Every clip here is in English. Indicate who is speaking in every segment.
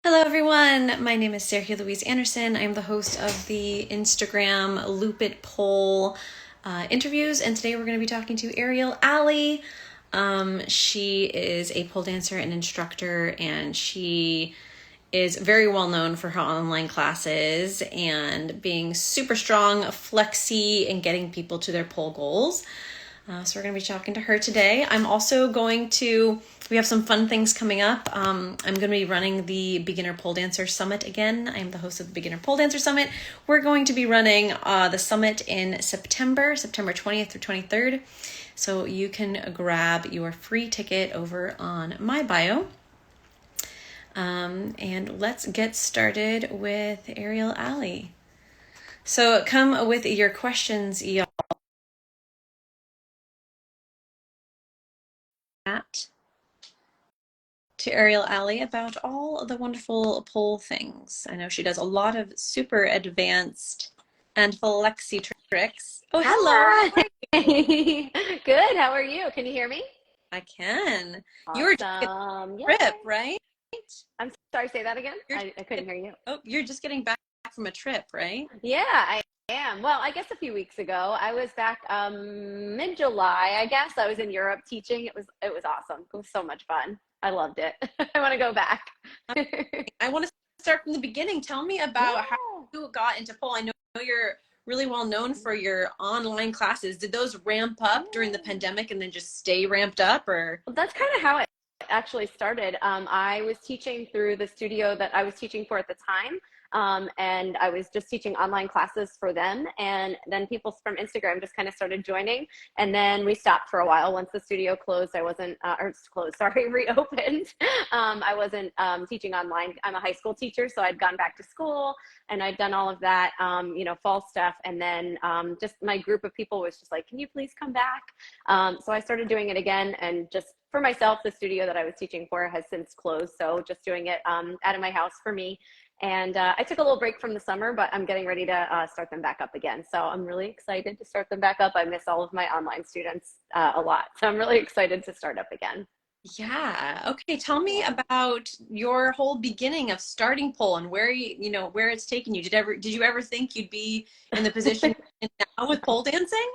Speaker 1: Hello everyone, my name is Sergia Louise Anderson. I'm the host of the Instagram Lupit poll interviews, and today we're going to be talking to Aerial Allie. She is a pole dancer and instructor, and she is very well known for her online classes and being super strong, flexy, and getting people to their pole goals. So we're going to be talking to her today. We have some fun things coming up. I'm going to be running the Beginner Pole Dancer Summit again. I am the host of the Beginner Pole Dancer Summit. We're going to be running the summit in September 20th through 23rd. So you can grab your free ticket over on my bio. And let's get started with Aerial Allie. So come with your questions, y'all. To Aerial Allie about all the wonderful pole things. I know she does a lot of super advanced and flexy tricks. Oh, hello.
Speaker 2: Hi. Good. How are you? Can you hear me?
Speaker 1: I can. You were just getting
Speaker 2: Awesome.
Speaker 1: a trip,
Speaker 2: Yay.
Speaker 1: right?
Speaker 2: I'm sorry, say that again.
Speaker 1: You're,
Speaker 2: I couldn't hear you.
Speaker 1: oh, you're just getting back from a trip, right?
Speaker 2: Yeah, I am. Well, I guess a few weeks ago. I was back mid-July, I guess. I was in Europe teaching. It was awesome. It was so much fun. I loved it. I want to go back.
Speaker 1: I want to start from the beginning. Tell me
Speaker 2: Yeah.
Speaker 1: about how you got into pole. I know you're really well known for your online classes. Did those ramp up during the pandemic and then just stay ramped up, or?
Speaker 2: Well, that's kind of how it actually started. I was teaching through the studio that I was teaching for at the time. And I was just teaching online classes for them. And then people from Instagram just kind of started joining. And then we stopped for a while. Once the studio closed, I wasn't, or closed, sorry, reopened. I wasn't teaching online. I'm a high school teacher, so I'd gone back to school and I'd done all of that, fall stuff. And then just my group of people was just like, can you please come back? So I started doing it again, and just for myself, the studio that I was teaching for has since closed. So just doing it out of my house for me. And I took a little break from the summer, but I'm getting ready to start them back up again. So I'm really excited to start them back up. I miss all of my online students a lot. So I'm really excited to start up again.
Speaker 1: Yeah. Okay. Tell me
Speaker 2: Yeah.
Speaker 1: about your whole beginning of starting pole and where it's taken you. Did you ever think you'd be in the position you're in now with pole dancing?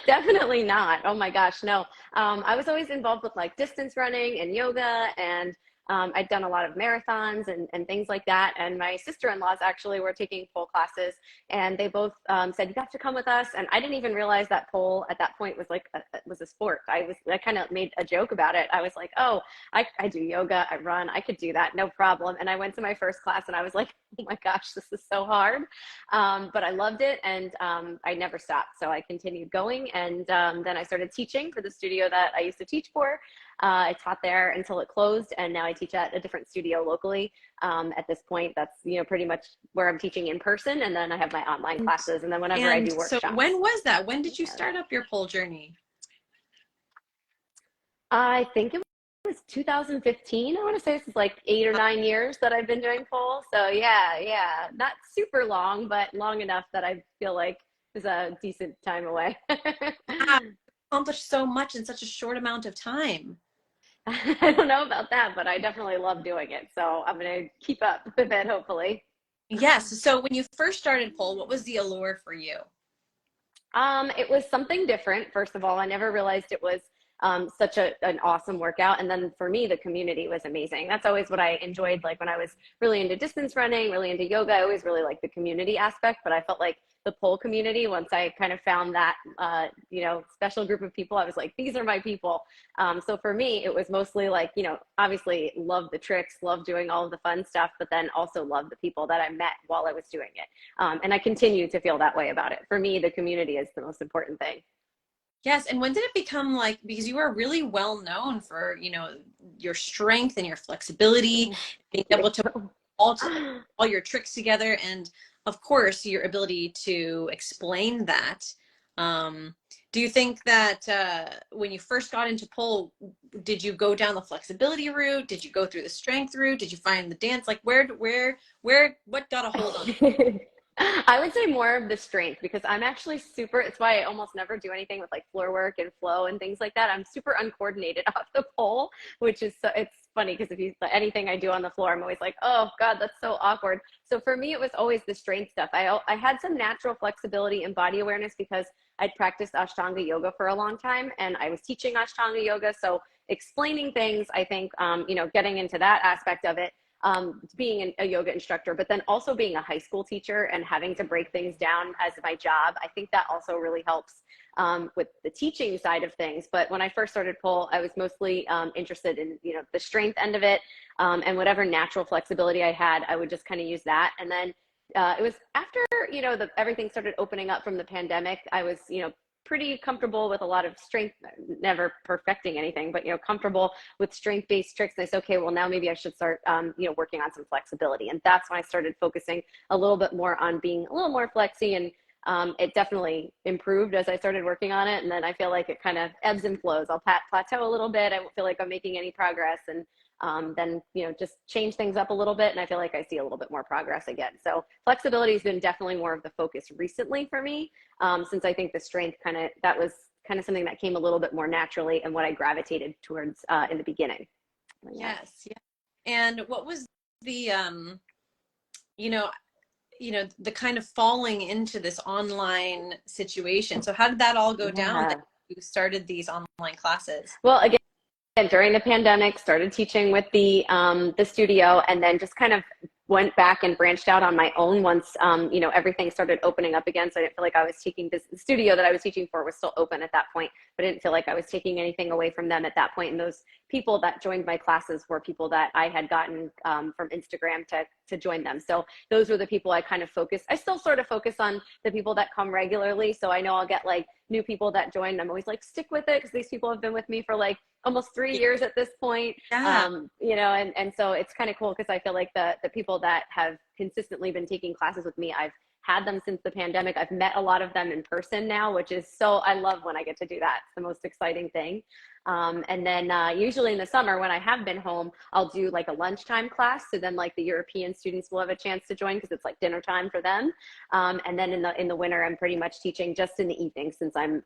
Speaker 2: Definitely not. Oh my gosh, no. I was always involved with like distance running and yoga, and I'd done a lot of marathons and things like that. And my sister-in-laws actually were taking pole classes, and they both said, you have to come with us. And I didn't even realize that pole at that point was like was a sport. I kind of made a joke about it. I was like, oh, I do yoga, I run, I could do that, no problem. And I went to my first class and I was like, oh my gosh, this is so hard. But I loved it, and I never stopped. So I continued going, and then I started teaching for the studio that I used to teach for. I taught there until it closed, and now I teach at a different studio locally. At this point, that's pretty much where I'm teaching in person, and then I have my online classes, and then whenever I
Speaker 1: And
Speaker 2: do
Speaker 1: so
Speaker 2: workshops.
Speaker 1: when was that? When did you
Speaker 2: Yeah.
Speaker 1: start up your pole journey?
Speaker 2: I think it was 2015. I want to say this is like 8 or 9 years that I've been doing pole. So yeah, not super long, but long enough that I feel like is a decent time away.
Speaker 1: Wow, accomplished so much in such a short amount of time.
Speaker 2: I don't know about that, but I definitely love doing it. So I'm going to keep up with it, hopefully.
Speaker 1: Yes. So when you first started pole, what was the allure for you?
Speaker 2: It was something different. First of all, I never realized it was such an awesome workout. And then for me, the community was amazing. That's always what I enjoyed. Like when I was really into distance running, really into yoga, I always really liked the community aspect. But I felt like the pole community, once I kind of found that, special group of people, I was like, these are my people. So for me, it was mostly like, obviously love the tricks, love doing all of the fun stuff, but then also love the people that I met while I was doing it. And I continue to feel that way about it. For me, the community is the most important thing.
Speaker 1: Yes. And when did it become like, because you were really well known for, your strength and your flexibility, being able to all, all your tricks together, and of course, your ability to explain that. Um, do you think that when you first got into pole, did you go down the flexibility route? Did you go through the strength route? Did you find the dance? Like what got a hold on you?
Speaker 2: I would say more of the strength because I'm actually super, it's why I almost never do anything with like floor work and flow and things like that. I'm super uncoordinated off the pole, which is so, it's funny because if you, anything I do on the floor, I'm always like, oh God, that's so awkward. So for me, it was always the strength stuff. I had some natural flexibility and body awareness because I'd practiced Ashtanga yoga for a long time and I was teaching Ashtanga yoga. So explaining things, I think, getting into that aspect of it, being a yoga instructor, but then also being a high school teacher and having to break things down as my job. I think that also really helps with the teaching side of things. But when I first started pole, I was mostly interested in, the strength end of it, and whatever natural flexibility I had, I would just kind of use that. And then it was after, everything started opening up from the pandemic, I was, pretty comfortable with a lot of strength, never perfecting anything, but, comfortable with strength-based tricks. And I said, okay, well now maybe I should start, working on some flexibility. And that's when I started focusing a little bit more on being a little more flexy. And it definitely improved as I started working on it. And then I feel like it kind of ebbs and flows. I'll plateau a little bit. I won't feel like I'm making any progress. And then, just change things up a little bit. And I feel like I see a little bit more progress again. So flexibility has been definitely more of the focus recently for me, since I think the strength that was kind of something that came a little bit more naturally and what I gravitated towards in the beginning.
Speaker 1: Yeah. Yes. Yeah. And what was the, the kind of falling into this online situation? So how did that all go down that you started these online classes?
Speaker 2: Well, again, during the pandemic, started teaching with the studio, and then just kind of went back and branched out on my own once everything started opening up again. So I didn't feel like I was taking the studio that I was teaching for was still open at that point, but I didn't feel like I was taking anything away from them at that point. And those people that joined my classes were people that I had gotten from Instagram to join them. So those were the people I kind of focus. I still sort of focus on the people that come regularly. So I know I'll get like new people that join. I'm always like, stick with it, because these people have been with me for like almost 3 years at this point.
Speaker 1: Yeah.
Speaker 2: And so it's kind of cool because I feel like the people that have consistently been taking classes with me, I've had them since the pandemic. I've met a lot of them in person now, which is I love when I get to do that. It's the most exciting thing. And then usually in the summer when I have been home, I'll do like a lunchtime class. So then like the European students will have a chance to join because it's like dinner time for them. And then in the winter, I'm pretty much teaching just in the evening since I'm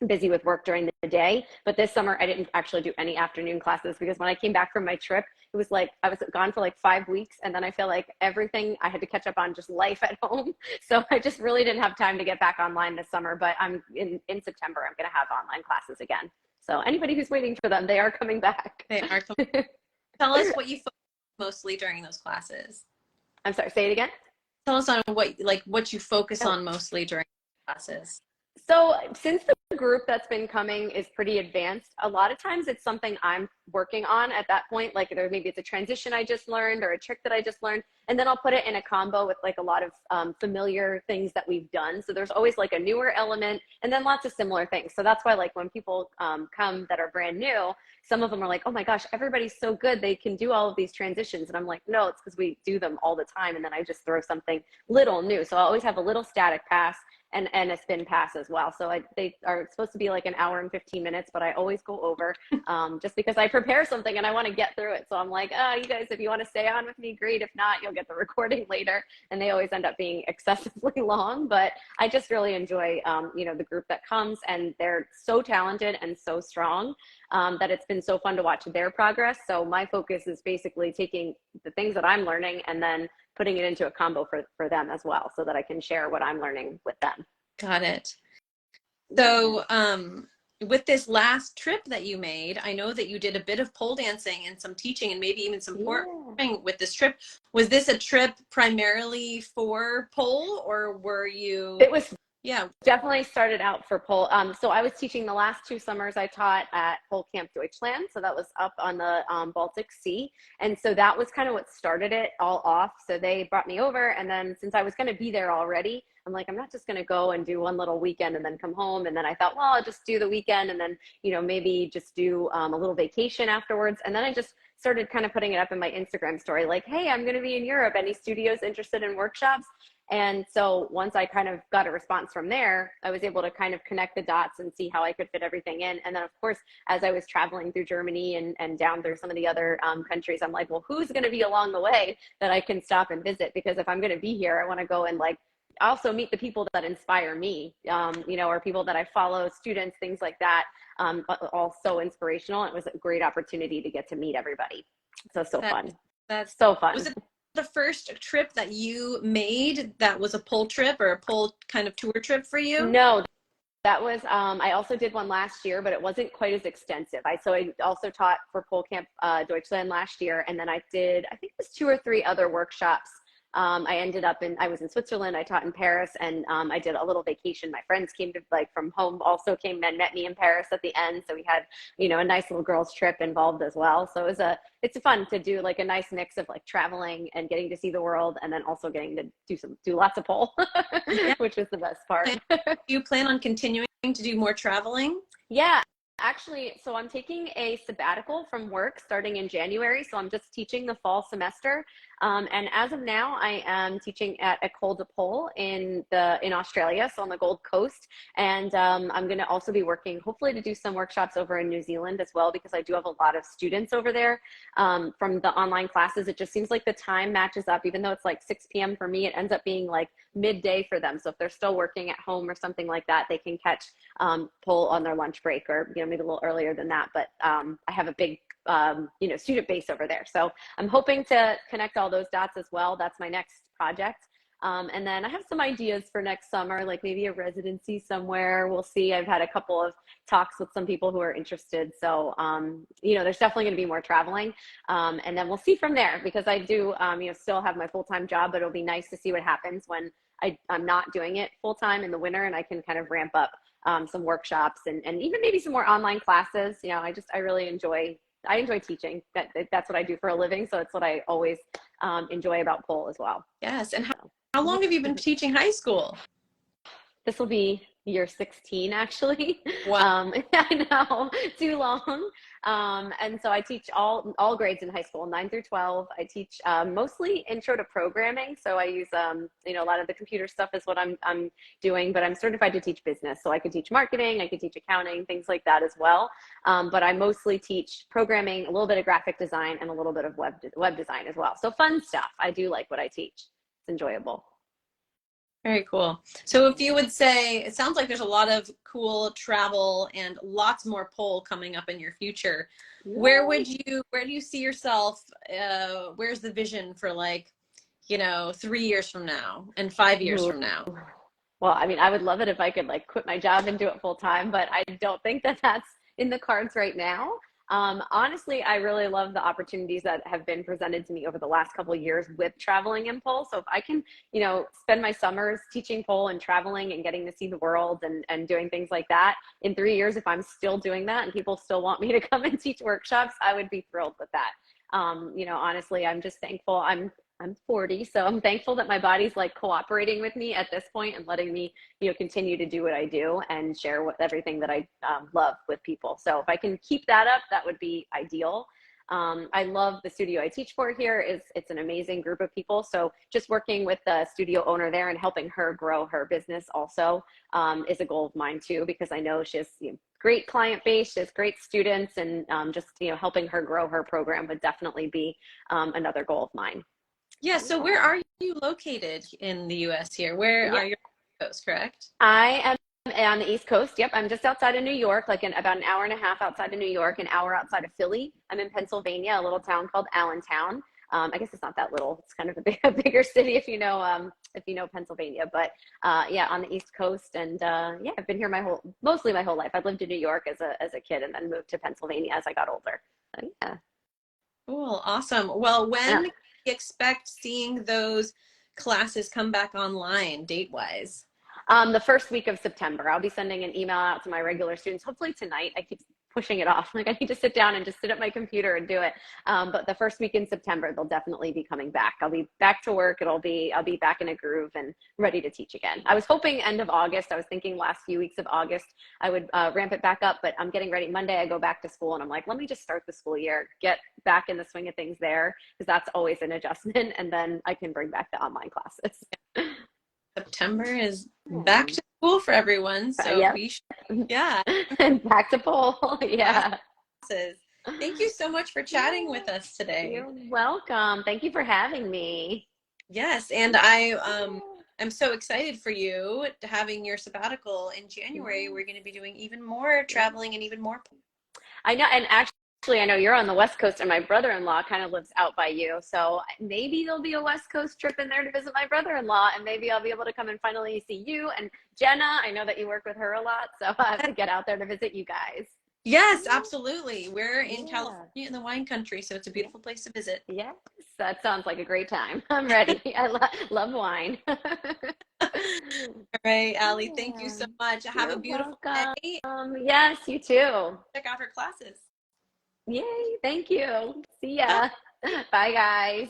Speaker 2: busy with work during the day. But this summer I didn't actually do any afternoon classes because when I came back from my trip, it was like I was gone for like 5 weeks, and then I feel like everything I had to catch up on just life at home. So I just really didn't have time to get back online this summer. But I'm in September, I'm going to have online classes again. So anybody who's waiting for them, they are coming back.
Speaker 1: They are coming. Tell us what you focus mostly during those classes.
Speaker 2: I'm sorry, say it again.
Speaker 1: Tell us on what you focus on mostly during classes.
Speaker 2: So since the group that's been coming is pretty advanced, a lot of times it's something I'm working on at that point. Like maybe it's a transition I just learned or a trick that I just learned. And then I'll put it in a combo with like a lot of familiar things that we've done. So there's always like a newer element and then lots of similar things. So that's why like when people come that are brand new, some of them are like, oh my gosh, everybody's so good. They can do all of these transitions. And I'm like, no, it's because we do them all the time. And then I just throw something little new. So I always have a little static pass and a spin pass as well. So they are supposed to be like an hour and 15 minutes, but I always go over just because I prepare something and I want to get through it. So I'm like, you guys, if you want to stay on with me, great. If not, you'll get the recording later. And they always end up being excessively long, but I just really enjoy, the group that comes, and they're so talented and so strong that it's been so fun to watch their progress. So my focus is basically taking the things that I'm learning and then putting it into a combo for them as well, so that I can share what I'm learning with them.
Speaker 1: Got it. So with this last trip that you made, I know that you did a bit of pole dancing and some teaching and maybe even some pouring with this trip. Was this a trip primarily for pole, or were you?
Speaker 2: It was. Yeah, definitely started out for pole. So I was teaching the last 2 summers I taught at Pole Camp Deutschland. So that was up on the Baltic Sea. And so that was kind of what started it all off. So they brought me over. And then since I was going to be there already, I'm like, I'm not just going to go and do one little weekend and then come home. And then I thought, well, I'll just do the weekend and then, maybe just do a little vacation afterwards. And then I just started kind of putting it up in my Instagram story, like, hey, I'm going to be in Europe. Any studios interested in workshops? And so once I kind of got a response from there, I was able to kind of connect the dots and see how I could fit everything in. And then of course, as I was traveling through Germany and down through some of the other countries, I'm like, well, who's going to be along the way that I can stop and visit? Because if I'm going to be here, I want to go and like also meet the people that inspire me, or people that I follow, students, things like that, all so inspirational. It was a great opportunity to get to meet everybody. So
Speaker 1: That,
Speaker 2: fun.
Speaker 1: that's,
Speaker 2: So fun.
Speaker 1: was it the first trip that you made that was a pole trip or a pole kind of tour trip for you?
Speaker 2: No, that was, I also did one last year, but it wasn't quite as extensive. So I also taught for Pole Camp Deutschland last year. And then I think it was 2 or 3 other workshops. I was in Switzerland, I taught in Paris, and I did a little vacation. My friends came from home, also came and met me in Paris at the end. So we had, a nice little girls trip involved as well. So it's fun to do like a nice mix of like traveling and getting to see the world, and then also getting to do lots of pole,
Speaker 1: Yeah.
Speaker 2: which was the best part.
Speaker 1: Do you plan on continuing to do more traveling?
Speaker 2: Yeah, actually, so I'm taking a sabbatical from work starting in January. So I'm just teaching the fall semester. And as of now, I am teaching at École de Pole in Australia, so on the Gold Coast. And I'm going to also be working, hopefully, to do some workshops over in New Zealand as well, because I do have a lot of students over there from the online classes. It just seems like the time matches up, even though it's like 6 p.m. for me, it ends up being like midday for them. So if they're still working at home or something like that, they can catch pole on their lunch break, or maybe a little earlier than that. But I have a big student base over there, so I'm hoping to connect all those dots as well. That's my next project. And then I have some ideas for next summer, like maybe a residency somewhere. We'll see. I've had a couple of talks with some people who are interested. So, there's definitely going to be more traveling. And then we'll see from there, because I do, still have my full-time job, but it'll be nice to see what happens when I'm not doing it full-time in the winter, and I can kind of ramp up some workshops and even maybe some more online classes. I really enjoy teaching. That's what I do for a living. So it's what I always enjoy about pole as well.
Speaker 1: Yes. And how long have you been teaching high school?
Speaker 2: This will be year 16, actually.
Speaker 1: Wow.
Speaker 2: I know, too long. And so I teach all grades in high school, 9 through 12. I teach mostly intro to programming. So I use, a lot of the computer stuff is what I'm doing, but I'm certified to teach business. So I could teach marketing, I could teach accounting, things like that as well. But I mostly teach programming, a little bit of graphic design, and a little bit of web design as well. So fun stuff. I do like what I teach. It's enjoyable.
Speaker 1: Very cool. So if you would say, it sounds like there's a lot of cool travel and lots more pole coming up in your future.
Speaker 2: Yeah.
Speaker 1: Where do you see yourself? Where's the vision for 3 years from now and 5 years from now?
Speaker 2: Well, I mean, I would love it if I could quit my job and do it full time, but I don't think that that's in the cards right now. Honestly, I really love the opportunities that have been presented to me over the last couple of years with traveling in pole. So if I can, spend my summers teaching pole and traveling and getting to see the world and doing things like that, in 3 years, if I'm still doing that and people still want me to come and teach workshops, I would be thrilled with that. Honestly, I'm just thankful. I'm 40, so I'm thankful that my body's cooperating with me at this point and letting me, continue to do what I do and share everything that I love with people. So if I can keep that up, that would be ideal. I love the studio I teach for here. It's an amazing group of people. So just working with the studio owner there and helping her grow her business also is a goal of mine too, because I know she has great client base, she has great students, and just helping her grow her program would definitely be another goal of mine.
Speaker 1: Yeah. So where are you located in the U.S. here? Where are you? Coast, correct?
Speaker 2: I am on the East Coast. Yep. I'm just outside of New York, about an hour and a half outside of New York, an hour outside of Philly. I'm in Pennsylvania, a little town called Allentown. I guess it's not that little. It's kind of a bigger city if you know Pennsylvania. But yeah, on the East Coast, and yeah, I've been here mostly my whole life. I lived in New York as a kid, and then moved to Pennsylvania as I got older. So, yeah.
Speaker 1: Cool. Awesome. Well, when can you expect seeing those classes come back online date-wise?
Speaker 2: The first week of September. I'll be sending an email out to my regular students, hopefully tonight. I keep pushing it off. I need to sit down and just sit at my computer and do it. But the first week in September, they'll definitely be coming back. I'll be back to work. I'll be back in a groove and ready to teach again. I was hoping end of August. I was thinking last few weeks of August, I would ramp it back up, but I'm getting ready. Monday, I go back to school, and I'm like, let me just start the school year, get back in the swing of things there, because that's always an adjustment. And then I can bring back the online classes.
Speaker 1: September is back to school for everyone. So
Speaker 2: Yep.
Speaker 1: we should, yeah,
Speaker 2: Back to poll. Yeah.
Speaker 1: classes. Thank you so much for chatting with us today.
Speaker 2: You're welcome. Thank you for having me.
Speaker 1: Yes, and I'm so excited for you to having your sabbatical in January. We're going to be doing even more
Speaker 2: Yeah.
Speaker 1: traveling and even more.
Speaker 2: I know, and actually, I know you're on the West Coast, and my brother-in-law kind of lives out by you. So maybe there'll be a West Coast trip in there to visit my brother-in-law, and maybe I'll be able to come and finally see you and Jenna. I know that you work with her a lot, so I have to get out there to visit you guys.
Speaker 1: Yes, absolutely. We're in
Speaker 2: Yeah.
Speaker 1: California in the wine country, so it's a
Speaker 2: Yeah.
Speaker 1: beautiful place to visit.
Speaker 2: Yes, that sounds like a great time. I'm ready. I love wine.
Speaker 1: All right, Allie, thank you
Speaker 2: Yeah.
Speaker 1: so much. Have a
Speaker 2: You're
Speaker 1: beautiful
Speaker 2: welcome.
Speaker 1: day.
Speaker 2: Yes, you too.
Speaker 1: Check out her classes.
Speaker 2: Yay, thank you. See
Speaker 1: Bye.
Speaker 2: ya. Bye, guys.